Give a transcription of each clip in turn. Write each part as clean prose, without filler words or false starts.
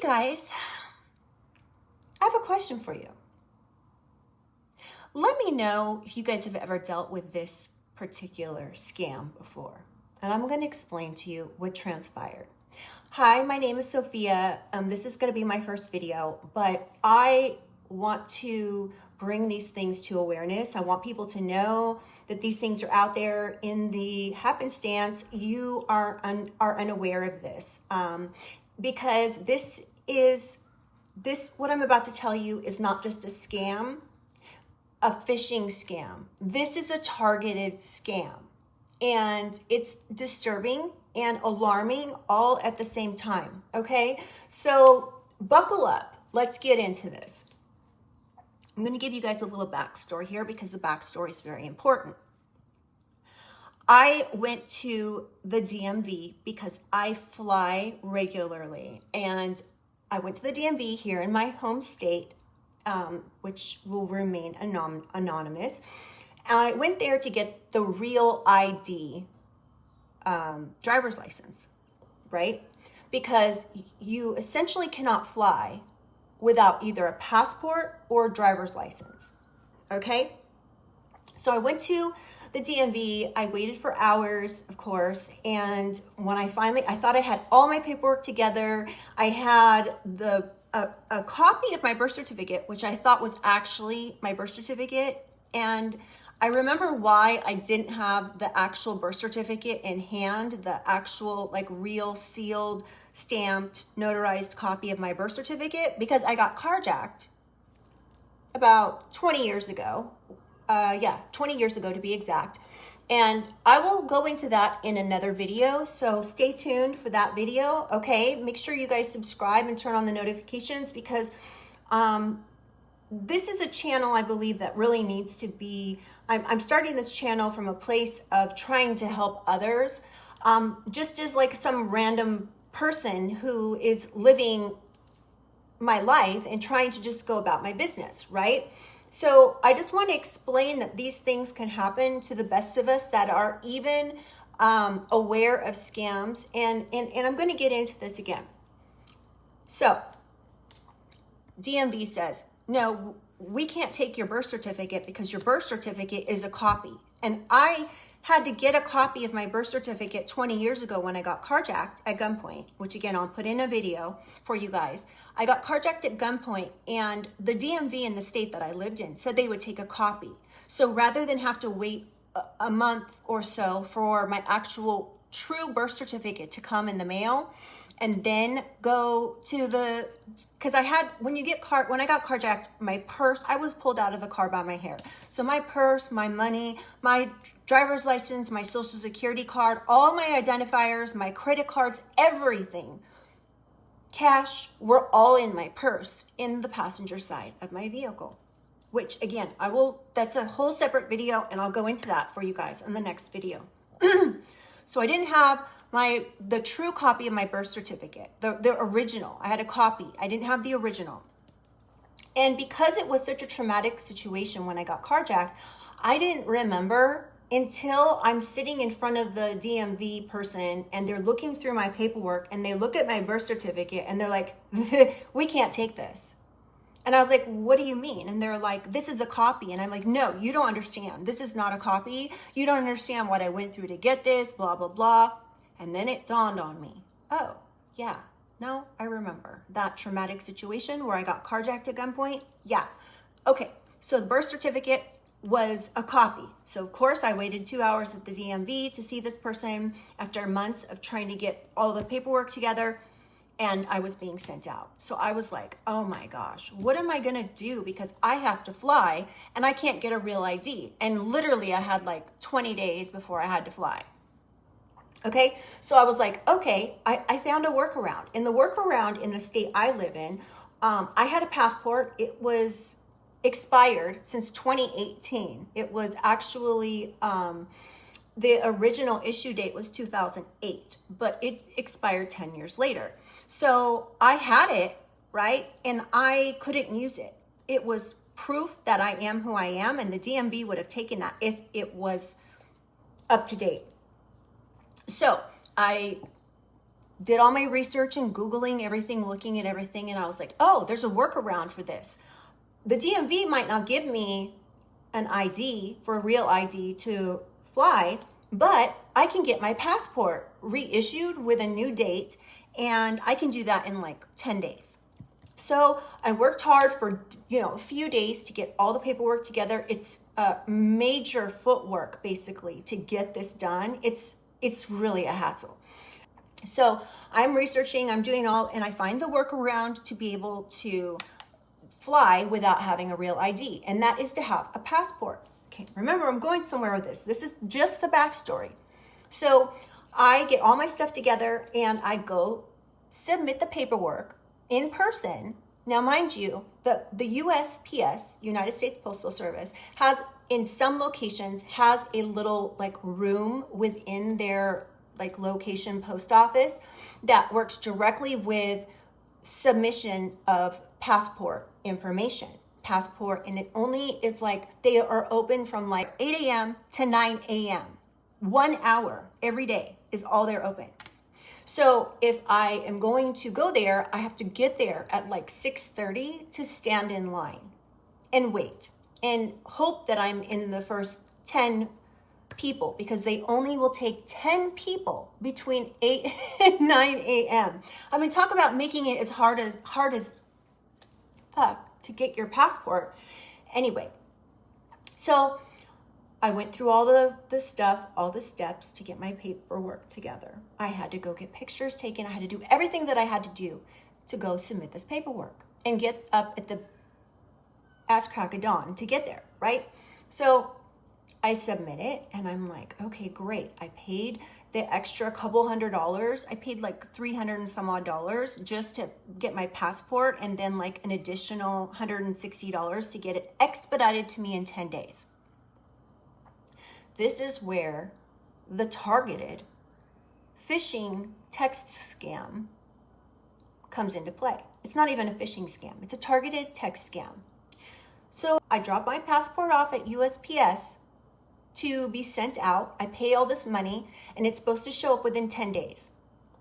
guys, I have a question for you. Let me know if you guys have ever dealt with this particular scam before. And I'm going to explain to you what transpired. Hi, my name is Sophia. This is going to be my first video, but I want to bring these things to awareness. I want people to know that these things are out there. In the happenstance you are unaware of this, because what I'm about to tell you is not just a scam, a phishing scam. This is a targeted scam, and it's disturbing and alarming all at the same time. Okay, so buckle up. Let's get into this. I'm going to give you guys a little backstory here because the backstory is very important. I went to the DMV because I fly regularly, and I went to the DMV here in my home state, which will remain anonymous. I went there to get the real ID, driver's license, right? Because you essentially cannot fly without either a passport or a driver's license, okay? So I went to the DMV, I waited for hours, of course, and when I thought I had all my paperwork together. I had a copy of my birth certificate, which I thought was actually my birth certificate, and I remember why I didn't have the actual birth certificate in hand, the actual like real sealed, stamped, notarized copy of my birth certificate, because I got carjacked about 20 years ago. 20 years ago to be exact. And I will go into that in another video, so stay tuned for that video, okay? Make sure you guys subscribe and turn on the notifications, because this is a channel I believe that really needs to be, I'm starting this channel from a place of trying to help others, just as like some random person who is living my life and trying to just go about my business, right? So I just want to explain that these things can happen to the best of us that are even aware of scams. And I'm going to get into this again. So DMV says, no, we can't take your birth certificate because your birth certificate is a copy. And I had to get a copy of my birth certificate 20 years ago when I got carjacked at gunpoint, which again, I'll put in a video for you guys. I got carjacked at gunpoint, and the DMV in the state that I lived in said they would take a copy. So rather than have to wait a month or so for my actual true birth certificate to come in the mail, and then go to because when I got carjacked, my purse, I was pulled out of the car by my hair. So my purse, my money, my driver's license, my social security card, all my identifiers, my credit cards, everything, cash, were all in my purse in the passenger side of my vehicle, which again, that's a whole separate video, and I'll go into that for you guys in the next video. So I didn't have the true copy of my birth certificate, the original. I had a copy. I didn't have the original. And because it was such a traumatic situation when I got carjacked, I didn't remember until I'm sitting in front of the DMV person and they're looking through my paperwork and they look at my birth certificate and they're like, we can't take this. And I was like, what do you mean? And they're like, this is a copy. And I'm like, no, you don't understand. This is not a copy. You don't understand what I went through to get this, blah, blah, blah. And then it dawned on me, oh, yeah, no, I remember that traumatic situation where I got carjacked at gunpoint. Yeah. Okay. So the birth certificate was a copy. So of course I waited 2 hours at the DMV to see this person after months of trying to get all the paperwork together, and I was being sent out. So I was like, oh my gosh, what am I going to do? Because I have to fly and I can't get a real ID. And literally I had like 20 days before I had to fly. Okay, so I was like, okay, I found a workaround. And the workaround in the state I live in, I had a passport. It was expired since 2018. It was actually, the original issue date was 2008, but it expired 10 years later. So I had it, right? And I couldn't use it. It was proof that I am who I am, and the DMV would have taken that if it was up to date. So I did all my research and Googling everything, looking at everything, and I was like, oh, there's a workaround for this. The DMV might not give me an ID for a real ID to fly, but I can get my passport reissued with a new date, and I can do that in like 10 days. So I worked hard for, a few days to get all the paperwork together. It's major footwork basically to get this done. It's really a hassle. So I'm researching, I'm doing all, and I find the workaround to be able to fly without having a real ID, and that is to have a passport. Okay, remember, I'm going somewhere with this. This is just the backstory. So I get all my stuff together and I go submit the paperwork in person. Now, mind you, the USPS, United States Postal Service, has in some locations has a little like room within their like location post office that works directly with submission of passport information. And it only is like they are open from like 8 a.m. to 9 a.m. 1 hour every day is all they're open. So if I am going to go there, I have to get there at like 6:30 to stand in line and wait and hope that I'm in the first 10 people, because they only will take 10 people between 8 and 9 a.m. I mean, talk about making it as hard as fuck to get your passport. Anyway, so I went through all the stuff, all the steps to get my paperwork together. I had to go get pictures taken. I had to do everything that I had to do to go submit this paperwork and get up at the ass crack of dawn to get there, right? So I submit it and I'm like, okay, great. I paid the extra couple $100. I paid like 300 and some odd dollars just to get my passport, and then like an additional $160 to get it expedited to me in 10 days. This is where the targeted phishing text scam comes into play. It's not even a phishing scam. It's a targeted text scam. So I drop my passport off at USPS to be sent out. I pay all this money and it's supposed to show up within 10 days.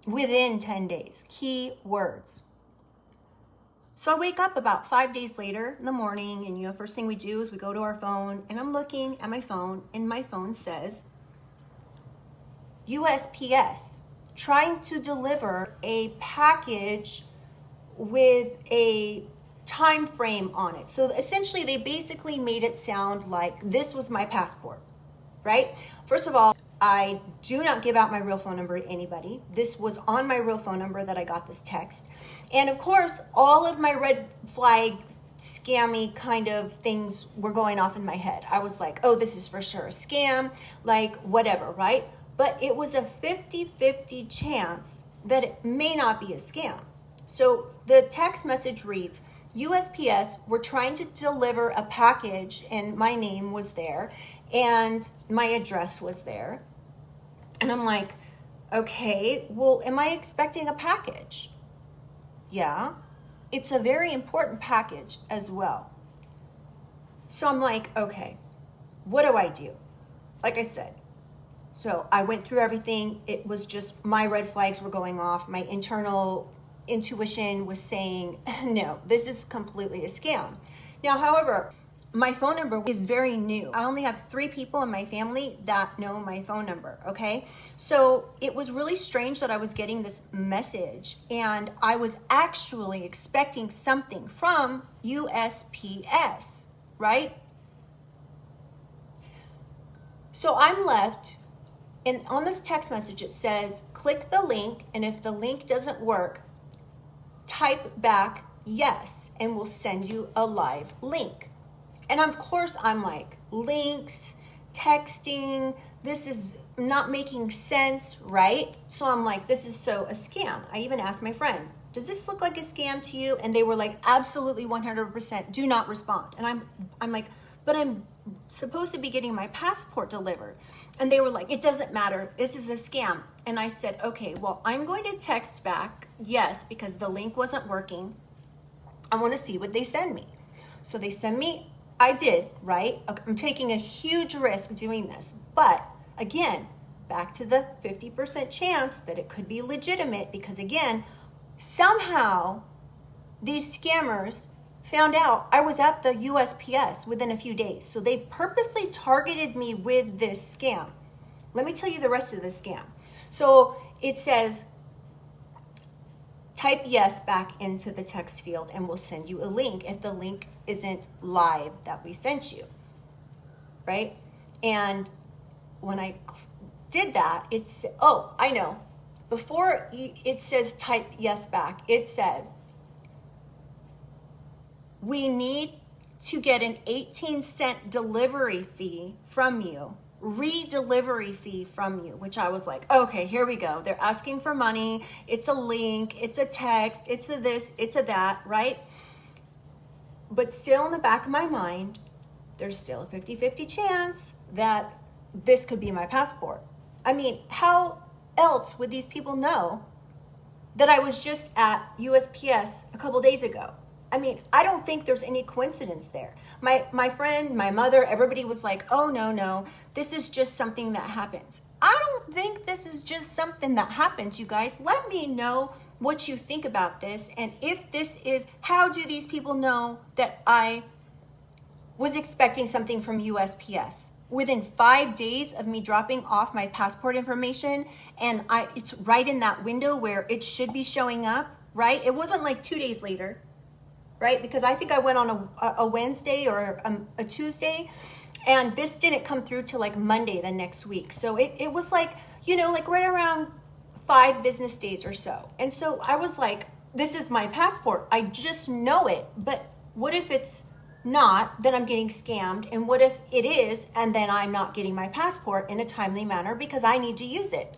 Within 10 days. Key words. So I wake up about 5 days later in the morning, and first thing we do is we go to our phone, and I'm looking at my phone, and my phone says USPS trying to deliver a package with a time frame on it. So essentially they basically made it sound like this was my passport, right? First of all, I do not give out my real phone number to anybody. This was on my real phone number that I got this text. And of course, all of my red flag scammy kind of things were going off in my head. I was like, oh, this is for sure a scam, like whatever, right? But it was a 50-50 chance that it may not be a scam. So the text message reads, USPS were trying to deliver a package, and my name was there and my address was there. And I'm like, okay, well, am I expecting a package? Yeah, it's a very important package as well. So I'm like, okay, what do I do? Like I said, so I went through everything. It was just my red flags were going off. My internal intuition was saying, no, this is completely a scam. Now, however, my phone number is very new. I only have 3 people in my family that know my phone number, okay? So it was really strange that I was getting this message, and I was actually expecting something from USPS, right? So I'm left, and on this text message it says, click the link, and if the link doesn't work, type back yes, and we'll send you a live link. And of course, I'm like, links, texting, this is not making sense, right? So I'm like, this is so a scam. I even asked my friend, does this look like a scam to you? And they were like, absolutely 100%, do not respond. And I'm like, but I'm supposed to be getting my passport delivered. And they were like, it doesn't matter, this is a scam. And I said, okay, well, I'm going to text back yes, because the link wasn't working. I want to see what they send me. So they send me, I did, right? I'm taking a huge risk doing this. But again, back to the 50% chance that it could be legitimate, because again, somehow these scammers found out I was at the USPS within a few days. So they purposely targeted me with this scam. Let me tell you the rest of the scam. So it says, type yes back into the text field and we'll send you a link if the link isn't live that we sent you, right? And when I did that, it's, oh, I know. Before it says type yes back, it said, we need to get an 18-cent delivery fee from you, re-delivery fee from you, which I was like, okay, here we go. They're asking for money. It's a link, it's a text, it's a this, it's a that, right? But still in the back of my mind, there's still a 50-50 chance that this could be my passport. I mean, how else would these people know that I was just at USPS a couple days ago? I mean, I don't think there's any coincidence there. My friend, my mother, everybody was like, oh, no, this is just something that happens. I don't think this is just something that happens, you guys. Let me know what you think about this. And if this is, how do these people know that I was expecting something from USPS? Within 5 days of me dropping off my passport information, and it's right in that window where it should be showing up, right? It wasn't like 2 days later, right? Because I think I went on a Wednesday or a Tuesday, and this didn't come through till like Monday the next week. So it was like, you know, like right around 5 business days or so. And so I was like, this is my passport. I just know it. But what if it's not, then I'm getting scammed? And what if it is, and then I'm not getting my passport in a timely manner because I need to use it?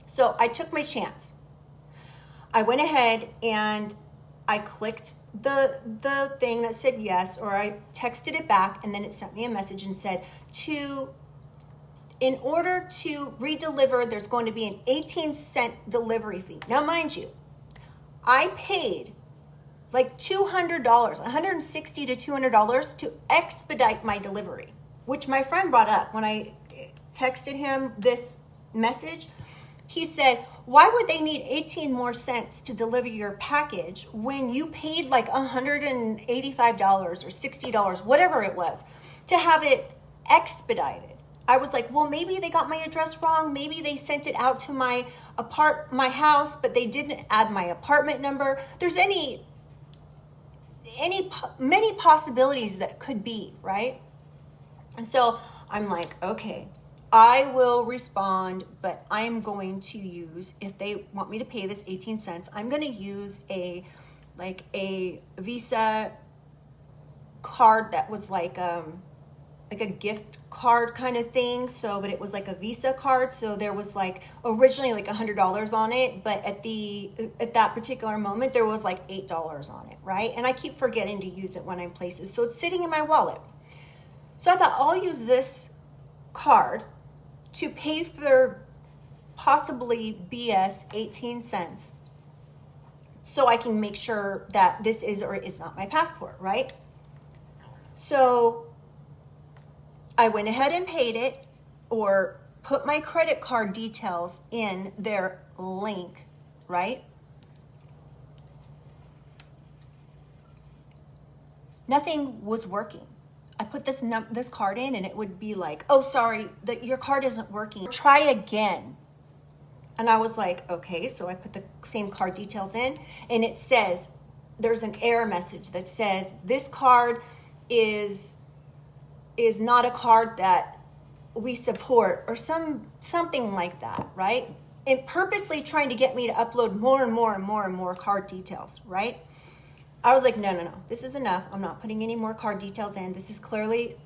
So I took my chance. I went ahead and I clicked the thing that said yes, or I texted it back, and then it sent me a message and said, in order to redeliver, there's going to be an 18-cent delivery fee. Now, mind you, I paid like $200, $160 to $200 to expedite my delivery, which my friend brought up when I texted him this message. He said, why would they need 18 more cents to deliver your package when you paid like $185 or $60, whatever it was, to have it expedited? I was like, well, maybe they got my address wrong. Maybe they sent it out to my house, but they didn't add my apartment number. There's many possibilities that could be, right? And so I'm like, okay, I will respond, but I'm going to use, if they want me to pay this 18 cents, I'm going to use a Visa card that was like a gift card kind of thing. So, but it was like a Visa card. So there was like originally like $100 on it, but at that particular moment, there was like $8 on it, right? And I keep forgetting to use it when I'm places. So it's sitting in my wallet. So I thought I'll use this card to pay for possibly BS 18 cents so I can make sure that this is or is not my passport, right? So I went ahead and paid it, or put my credit card details in their link, right? Nothing was working. I put this card in and it would be like, oh, sorry, your card isn't working. Try again. And I was like, okay, so I put the same card details in, and it says, there's an error message that says, this card is not a card that we support, or something like that, right? And purposely trying to get me to upload more and more card details, right? I was like, no, this is enough. I'm not putting any more card details in. This is clearly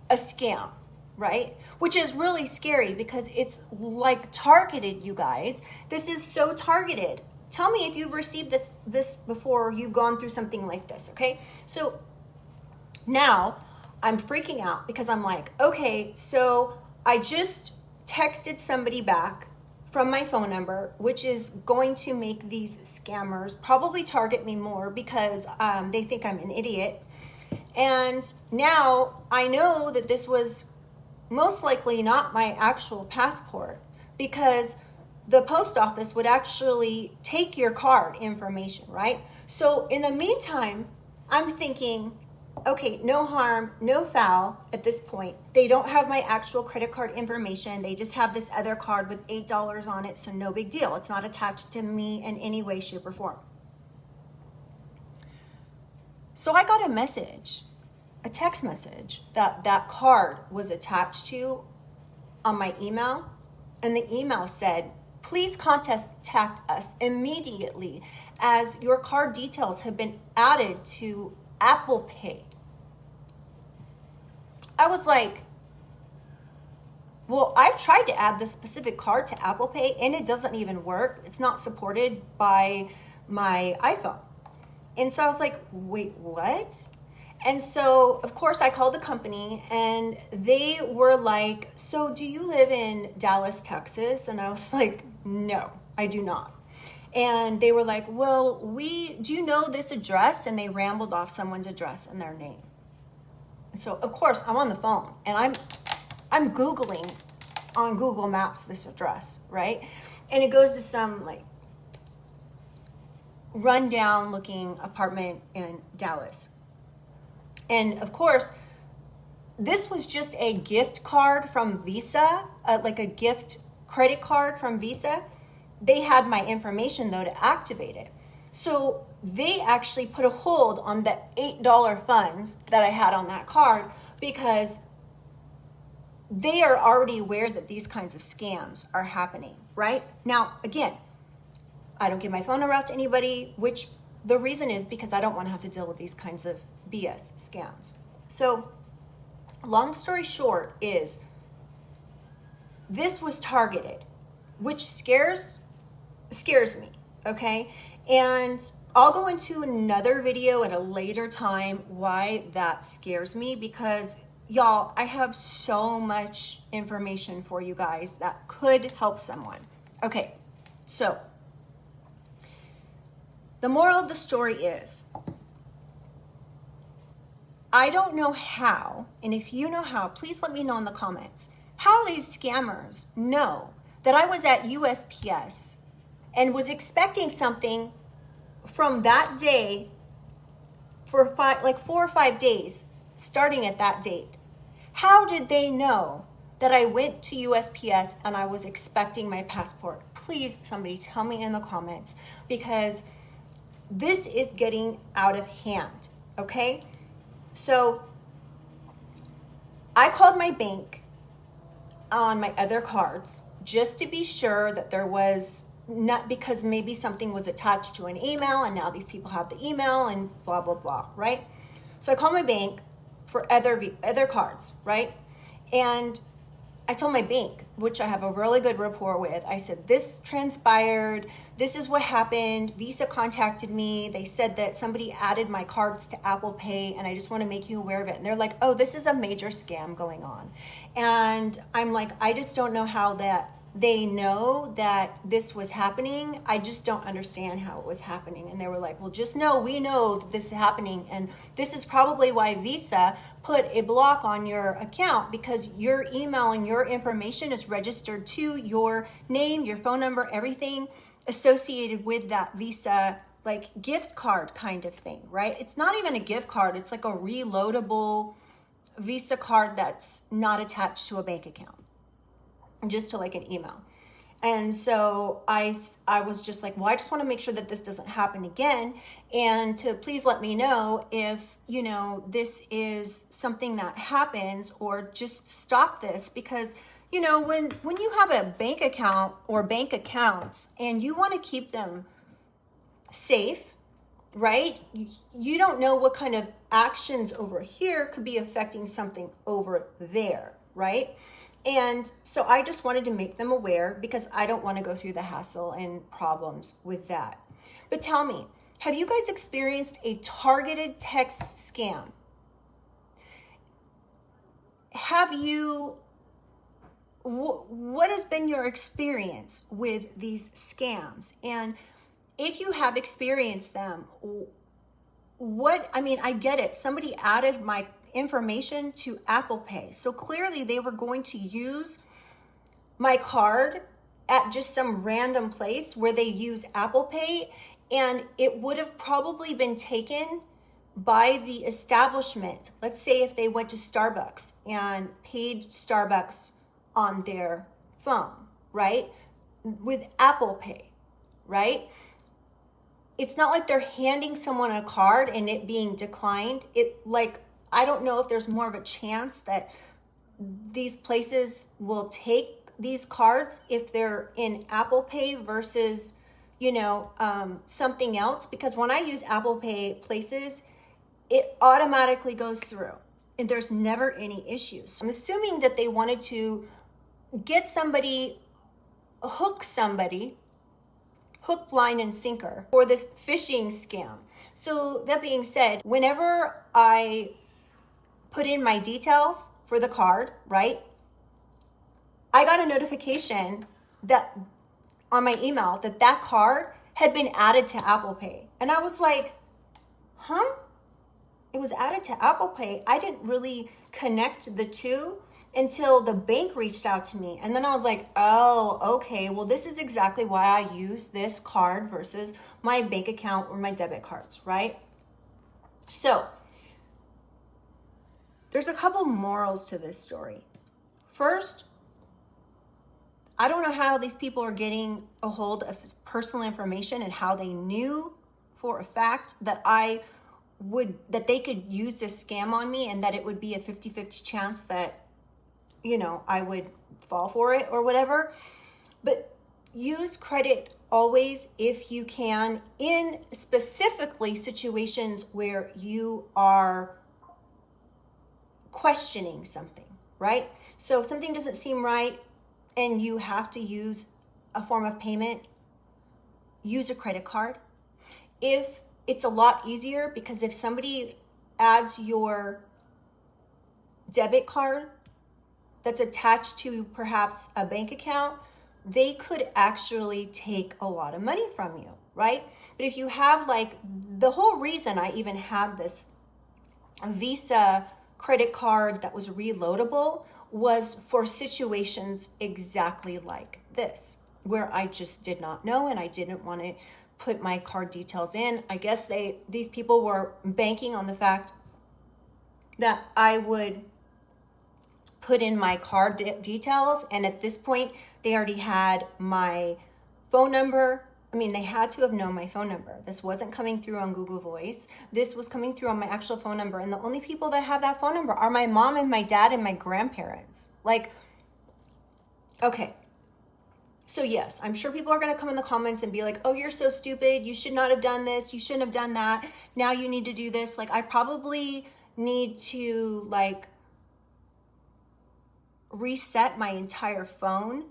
a scam, right? Which is really scary because it's like targeted, you guys. This is so targeted. Tell me if you've received this before, or you've gone through something like this, okay? So now I'm freaking out because I'm like, okay, so I just texted somebody back from my phone number, which is going to make these scammers probably target me more because they think I'm an idiot. And now I know that this was most likely not my actual passport. because the post office would actually take your card information, right? So in the meantime, I'm thinking, okay, no harm, no foul at this point. They don't have my actual credit card information. They just have this other card with $8 on it, so no big deal. It's not attached to me in any way, shape, or form. So I got a message, a text message that that card was attached to on my email. And the email said, please contact us immediately as your card details have been added to Apple Pay. I was like, well, I've tried to add this specific card to Apple Pay and it doesn't even work. It's not supported by my iPhone. And so I was like, wait, what? And so, of course, I called the company and they were like, so do you live in Dallas, Texas? And I was like, no, I do not. And they were like, well, do you know this address? And they rambled off someone's address and their name. And so, of course, I'm on the phone and I'm Googling on Google Maps this address, right? And it goes to some like rundown looking apartment in Dallas. And of course, this was just a gift card from Visa, like a gift credit card from Visa. They had my information though to activate it. So they actually put a hold on the $8 funds that I had on that card because they are already aware that these kinds of scams are happening, right? Now, again, I don't give my phone number out to anybody, which the reason is because I don't want to have to deal with these kinds of BS scams. So long story short is this was targeted, which scares me, okay? And I'll go into another video at a later time why that scares me because y'all, I have so much information for you guys that could help someone. Okay, so the moral of the story is, I don't know how, and if you know how, please let me know in the comments, how these scammers know that I was at USPS and was expecting something from that day for 4 or 5 days, starting at that date. How did they know that I went to USPS and I was expecting my passport? Please, somebody tell me in the comments because this is getting out of hand, okay? So I called my bank on my other cards just to be sure that there was not, because maybe something was attached to an email and now these people have the email and blah, blah, blah, right? So I called my bank for other cards, right? And I told my bank, which I have a really good rapport with, I said, this transpired, this is what happened, Visa contacted me, they said that somebody added my cards to Apple Pay and I just want to make you aware of it. And they're like, oh, this is a major scam going on. And I'm like, I just don't know how that they know that this was happening. I just don't understand how it was happening. And they were like, well, just know, we know that this is happening. And this is probably why Visa put a block on your account because your email and your information is registered to your name, your phone number, everything associated with that Visa like gift card kind of thing, right? It's not even a gift card. It's like a reloadable Visa card that's not attached to a bank account, just to like an email. And so I was just like, well, I just want to make sure that this doesn't happen again. And to please let me know if, you know, this is something that happens or just stop this. Because, you know, when you have a bank account or bank accounts and you want to keep them safe, right? You don't know what kind of actions over here could be affecting something over there, right? And so I just wanted to make them aware because I don't want to go through the hassle and problems with that. But tell me, have you guys experienced a targeted text scam? Have you, what has been your experience with these scams? And if you have experienced them, I get it. Somebody added my information to Apple Pay. So clearly they were going to use my card at just some random place where they use Apple Pay, and it would have probably been taken by the establishment. Let's say if they went to Starbucks and paid Starbucks on their phone, right? With Apple Pay, right? It's not like they're handing someone a card and it being declined. I don't know if there's more of a chance that these places will take these cards if they're in Apple Pay versus, something else. Because when I use Apple Pay places, it automatically goes through and there's never any issues. I'm assuming that they wanted to get somebody, hook, line, and sinker for this phishing scam. So that being said, whenever I put in my details for the card, right, I got a notification that on my email that card had been added to Apple Pay. And I was like, huh? It was added to Apple Pay. I didn't really connect the two until the bank reached out to me. And then I was like, oh, okay, well, this is exactly why I use this card versus my bank account or my debit cards, right? So there's a couple morals to this story. First, I don't know how these people are getting a hold of personal information and how they knew for a fact that they could use this scam on me and that it would be a 50-50 chance that, I would fall for it or whatever. But use credit always if you can, in specifically situations where you are questioning something, right? So if something doesn't seem right and you have to use a form of payment, use a credit card. If it's a lot easier, because if somebody adds your debit card that's attached to perhaps a bank account, they could actually take a lot of money from you, right? But if you have the whole reason I even had this Visa credit card that was reloadable was for situations exactly like this, where I just did not know and I didn't want to put my card details in. I guess these people were banking on the fact that I would put in my card details, and at this point they already had my phone number. I mean, they had to have known my phone number. This wasn't coming through on Google Voice. This was coming through on my actual phone number, and the only people that have that phone number are my mom and my dad and my grandparents. Okay. So yes, I'm sure people are going to come in the comments and be like, oh, you're so stupid. You should not have done this. You shouldn't have done that. Now you need to do this. I probably need to reset my entire phone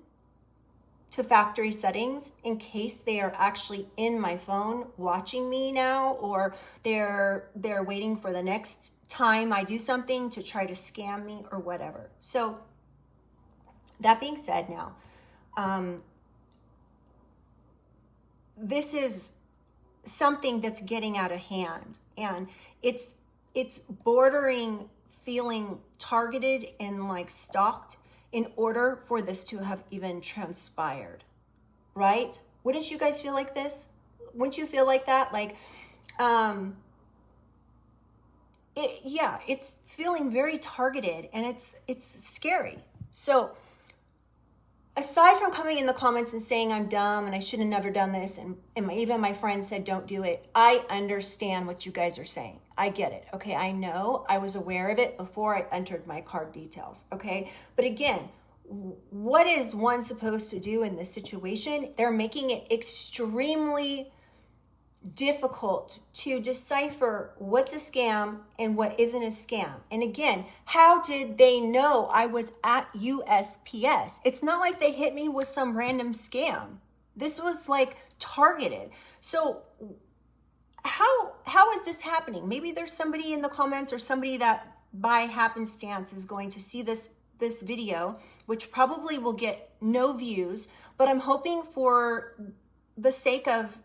to factory settings in case they are actually in my phone watching me now, or they're waiting for the next time I do something to try to scam me or whatever. So that being said, now, this is something that's getting out of hand, and it's bordering feeling targeted and stalked in order for this to have even transpired, right? Wouldn't you guys feel like this? Wouldn't you feel like that? It's feeling very targeted, and it's scary. So aside from coming in the comments and saying I'm dumb and I should have never done this, and even my friends said don't do it, I understand what you guys are saying. I get it, okay? I know, I was aware of it before I entered my card details, okay? But again, what is one supposed to do in this situation? They're making it extremely difficult to decipher what's a scam and what isn't a scam. And again, how did they know I was at USPS? It's not like they hit me with some random scam. This was targeted. So how is this happening? Maybe there's somebody in the comments or somebody that by happenstance is going to see this video, which probably will get no views, but I'm hoping for the sake of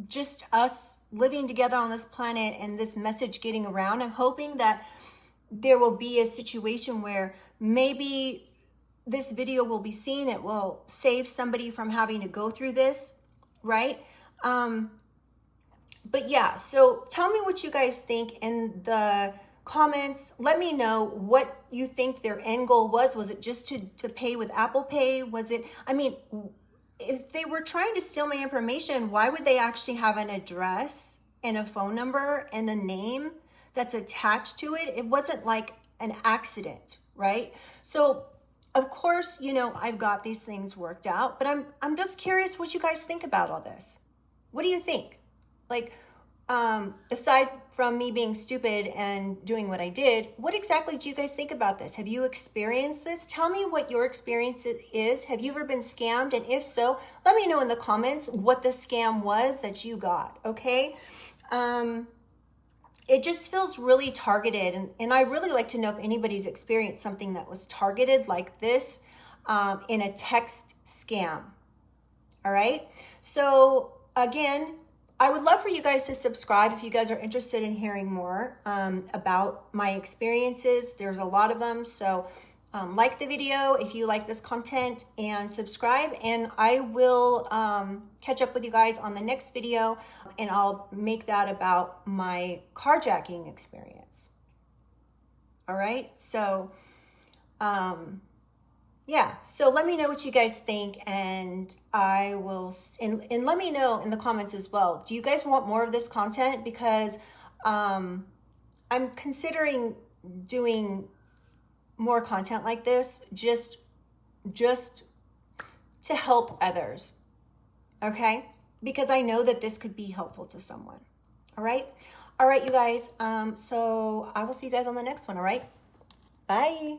just us living together on this planet and this message getting around, I'm hoping that there will be a situation where maybe this video will be seen. It will save somebody from having to go through this, right? But yeah, so tell me what you guys think in the comments. Let me know what you think their end goal was. Was it just to pay with Apple Pay? Was it, I mean, if they were trying to steal my information, why would they actually have an address and a phone number and a name that's attached to it? It wasn't like an accident, right? So of course, you know, I've got these things worked out, but I'm just curious what you guys think about all this. What do you think? Like, aside from me being stupid and doing what I did, what exactly do you guys think about this? Have you experienced this? Tell me what your experience is. Have you ever been scammed? And if so, let me know in the comments what the scam was that you got, okay? It just feels really targeted. And I really like to know if anybody's experienced something that was targeted like this in a text scam, all right? So again, I would love for you guys to subscribe if you guys are interested in hearing more about my experiences. There's a lot of them. So like the video if you like this content and subscribe. And I will catch up with you guys on the next video, and I'll make that about my carjacking experience. All right. So yeah, so let me know what you guys think, and I will, and let me know in the comments as well. Do you guys want more of this content? Because I'm considering doing more content like this, just to help others, okay? Because I know that this could be helpful to someone, all right? All right, you guys, so I will see you guys on the next one, all right? Bye.